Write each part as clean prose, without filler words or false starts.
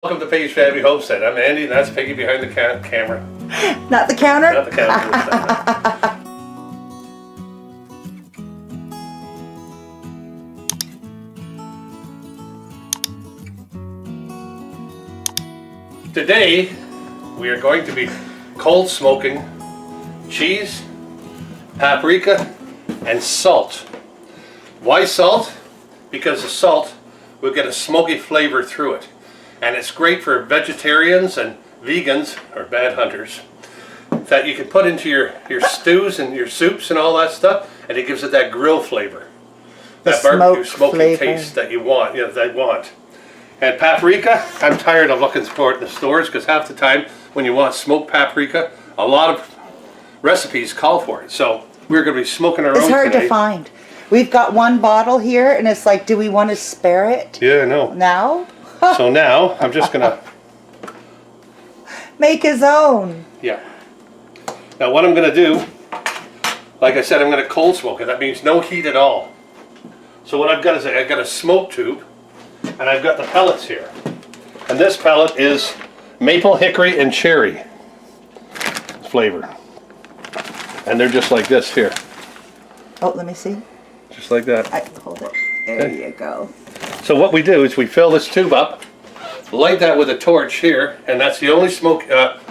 Welcome to Paige Family Homestead. I'm Andy, and that's Peggy behind the camera. Not the counter? Not the counter. Today, we are going to be cold smoking cheese, paprika, and salt. Why salt? Because the salt will get a smoky flavor through it. And it's great for vegetarians and vegans, or bad hunters, that you can put into your stews and your soups and all that stuff, and it gives it that grill flavor. That barbecue smoky taste that you want, that I want. And paprika, I'm tired of looking for it in the stores because half the time when you want smoked paprika, a lot of recipes call for it. So we're going to be smoking our own today. It's hard to find. We've got one bottle here, and it's like, do we want to spare it? Yeah, I know. Now? So now, I'm just going to... make his own. Yeah. Now what I'm going to do, like I said, I'm going to cold smoke it. That means no heat at all. So what I've got is I've got a smoke tube, and I've got the pellets here. And this pellet is maple, hickory, and cherry flavor. And they're just like this here. Oh, let me see. Just like that. Hold it. There you go. So what we do is we fill this tube up, light that with a torch here, and that's the only smoke,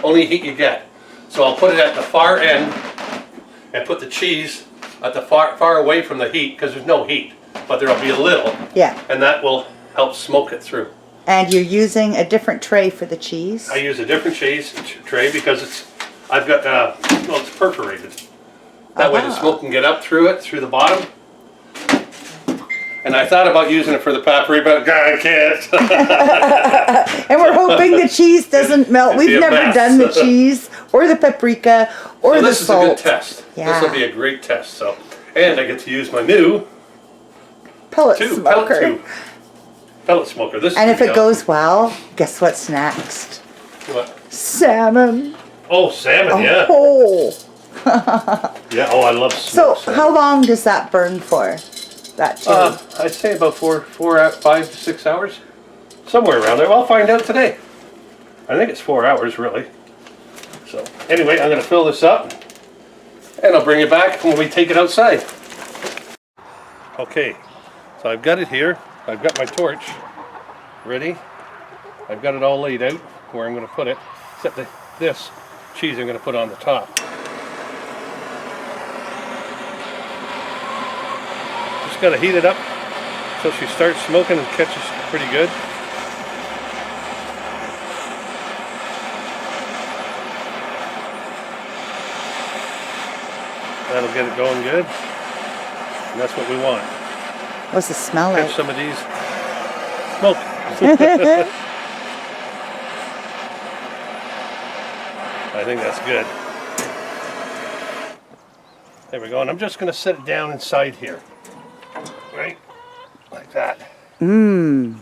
only heat you get. So I'll put it at the far end and put the cheese at the far away from the heat because there's no heat, but there'll be a little. Yeah. And that will help smoke it through. And you're using a different tray for the cheese? I use a different cheese tray because I've got, well, it's perforated. That way the smoke can get up through it, through the bottom. And I thought about using it for the paprika, but I can't. And we're hoping the cheese doesn't melt. We've never done the cheese or the paprika or the salt. This is a good test. Yeah. This will be a great test. So, and I get to use my new pellet smoker. Pellet smoker. This and if it goes well, guess what's next? What? Salmon. Oh, salmon, yeah. Oh. Yeah, oh, I love smoked salmon. How long does that burn for? That too? I'd say about 5 to 6 hours. Somewhere around there. Well, I'll find out today. I think it's 4 hours, really. So, anyway, I'm going to fill this up. And I'll bring it back when we take it outside. Okay, so I've got it here. I've got my torch ready. I've got it all laid out where I'm going to put it. Except this cheese I'm going to put on the top. Just got to heat it up so she starts smoking and catches pretty good. That'll get it going good. And that's what we want. What's the smell like? Catch some of these. Smoke. I think that's good. There we go. And I'm just going to set it down inside here. Right? Like that. Mmm.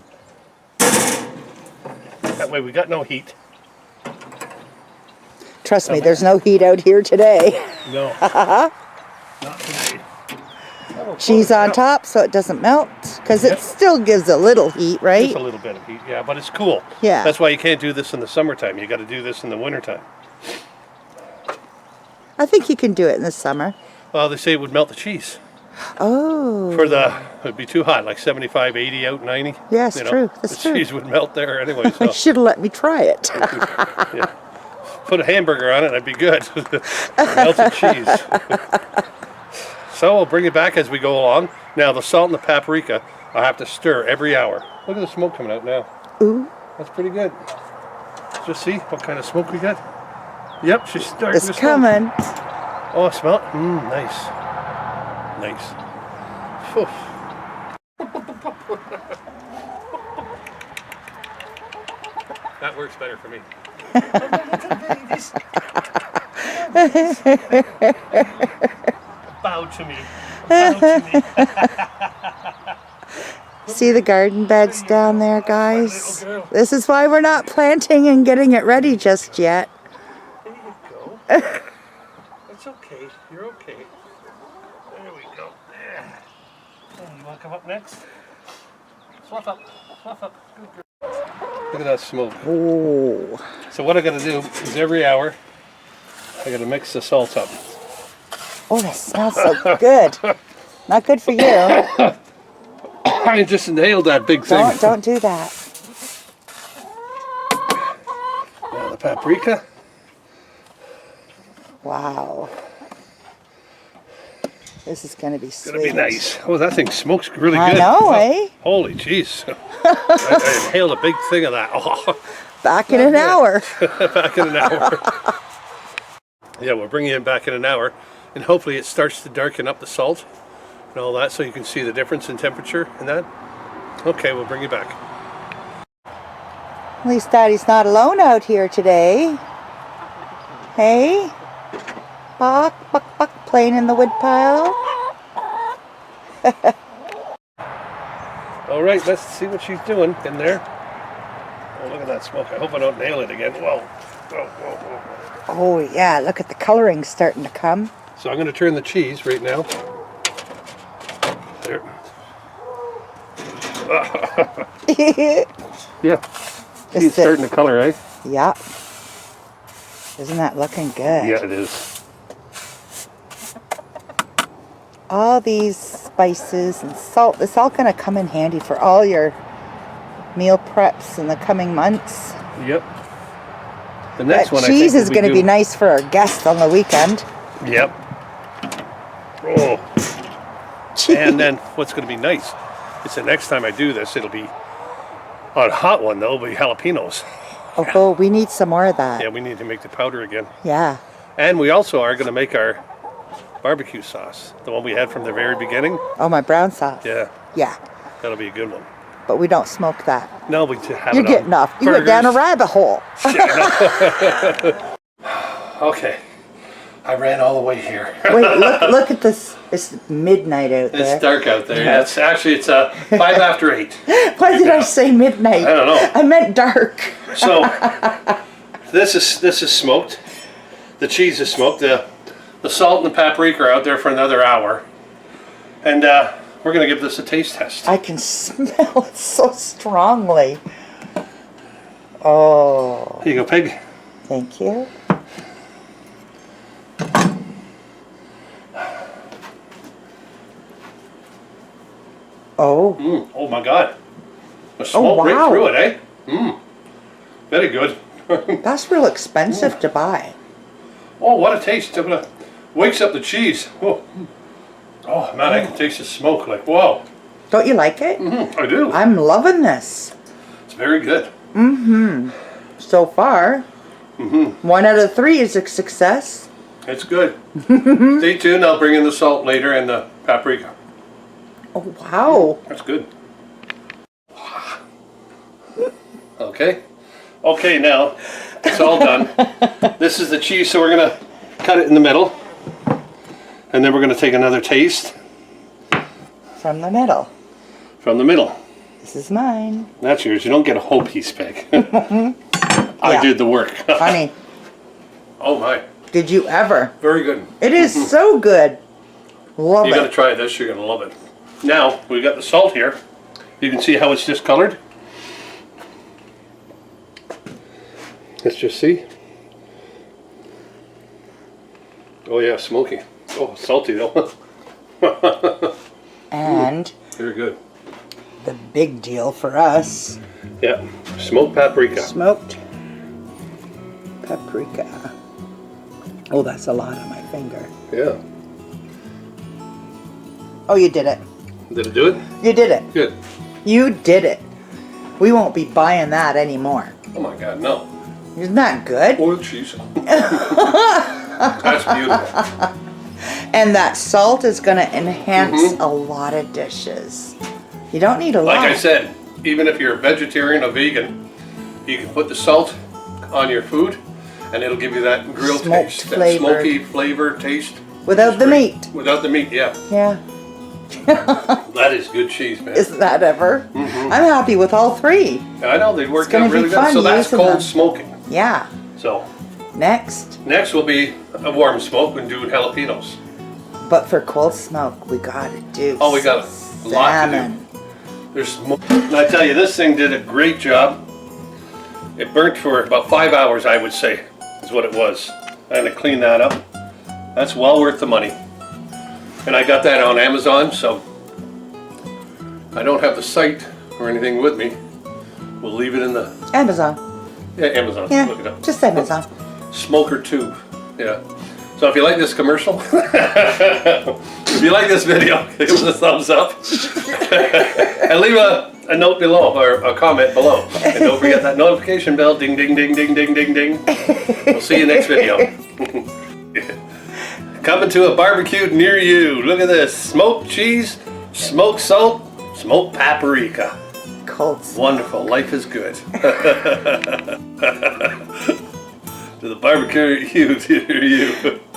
That way we got no heat. Trust me, there's no heat out here today. No. Not today. Cheese on top so it doesn't melt. Because it still gives a little heat, right? Just a little bit of heat, yeah, but it's cool. Yeah. That's why you can't do this in the summertime. You got to do this in the wintertime. I think you can do it in the summer. Well, they say it would melt the cheese. Oh. It'd be too hot, like 75, 80 out, 90. Yeah, it's true. That's true. The cheese would melt there anyway. So. You should have let me try it. Yeah. Put a hamburger on it, that'd be good. Melted cheese. So we'll bring it back as we go along. Now the salt and the paprika, I have to stir every hour. Look at the smoke coming out now. Ooh. That's pretty good. Just see what kind of smoke we got. Yep, she's starting to smoke. It's coming. Oh, smell it? Nice. Nice. Oof. That works better for me. Bow to me. Bow to me. See the garden beds down there, guys? This is why we're not planting and getting it ready just yet. There you go. It's okay. You're okay. There we go. Yeah. You want to come up next? Fluff up. Fluff up. Good girl. Look at that smoke. Oh. So what I gotta do is every hour, I gotta mix the salt up. Oh, that smells so good. Not good for you. I just inhaled that big thing. Don't do that. Now the paprika. Wow. This is going to be sweet. Gonna be nice. Oh, that thing smokes really I good. know, eh? Holy jeez. I inhaled a big thing of that. Oh. Back in an hour. Back in an hour. Yeah, we'll bring you in back in an hour. And hopefully it starts to darken up the salt and all that so you can see the difference in temperature and that. Okay, we'll bring you back. At least Daddy's not alone out here today. Hey? Buck, buck, buck, playing in the woodpile. All right, let's see what she's doing in there. Oh, look at that smoke. I hope I don't nail it again. Whoa. Whoa, whoa, whoa. Oh yeah, look at the coloring starting to come. So I'm going to turn the cheese right now. There. Yeah. Cheese starting to color, eh? Yeah. Isn't that looking good? Yeah, it is. All these spices and salt, it's all going to come in handy for all your meal preps in the coming months. Yep. The next one, cheese is going to be nice for our guests on the weekend. Yep. Oh. And then what's going to be nice is the next time I do this, it'll be on a hot one though, it'll be jalapenos. Oh, we need some more of that. Yeah, we need to make the powder again. Yeah. And we also are going to make our barbecue sauce, the one we had from the very beginning. Oh, my brown sauce. Yeah. Yeah. That'll be a good one. But we don't smoke that. No, we just have You're it getting off. You went burgers. down a rabbit hole. Okay. I ran all the way here. Wait, look at this. It's midnight out there. It's dark out there. Yeah, it's 5 after 8. Why did I say midnight? I don't know. I meant dark. So this is smoked. The cheese is smoked. The salt and the paprika are out there for another hour. And we're going to give this a taste test. I can smell it so strongly. Oh. Here you go, Peg. Thank you. Oh. Oh my God. The smoke right through it, eh? Very good. That's real expensive to buy. Oh, what a taste. It wakes up the cheese. Oh. Oh man, I can taste the smoke. Like, whoa. Don't you like it? I do. I'm loving this. It's very good. So far. 1 out of 3 is a success. It's good. Stay tuned. I'll bring in the salt later and the paprika. Oh, wow. That's good. Okay. Okay, now it's all done. This is the cheese, so we're going to cut it in the middle. And then we're going to take another taste. From the middle. From the middle. This is mine. That's yours. You don't get a whole piece, Peg. I did the work. Honey. Oh my. Did you ever? Very good. It is so good. Love You're it. going to try this. You're going to love it. Now, we got the salt here. You can see how it's discolored. Let's just see. Oh yeah, smoky. Oh, salty though. And very good. the big deal for us. Yeah, smoked paprika. Smoked paprika. Oh, that's a lot on my finger. Yeah. Oh, you did it. Did it do it? You did it. Good. You did it. We won't be buying that anymore. Oh my God, no. Isn't that good? Oil cheese. That's beautiful. And that salt is going to enhance a lot of dishes. You don't need a lot. Like I said, even if you're a vegetarian or vegan, you can put the salt on your food and it'll give you that grill Smoked taste, flavored. that smoky flavor taste. Without the meat. Without the meat, yeah. Yeah. That is good cheese, man. Isn't that ever? I'm happy with all 3. I know, they worked gonna out really be good. fun So that's using cold them. smoking. Yeah. So Next. next will be a warm smoke and do jalapenos. But for cold smoke, we got to do Oh, we got a lot to do. salmon. There's more. And I tell you, this thing did a great job. It burnt for about 5 hours, I would say, is what it was. I'm gonna clean that up. That's well worth the money. And I got that on Amazon, so I don't have the site or anything with me. We'll leave it in the... Amazon. Yeah, Amazon. Yeah, Look it up. just Amazon. Smoker tube. Yeah. So if you like this commercial, if you like this video, give us a thumbs up. And leave a note below, or a comment below. And don't forget that notification bell. Ding, ding, ding, ding, ding, ding, ding. We'll see you next video. Coming to a barbecue near you. Look at this. Smoked cheese, smoked salt, smoked paprika. Cold. Wonderful. Life is good. To the barbecue, you.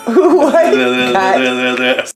What? There.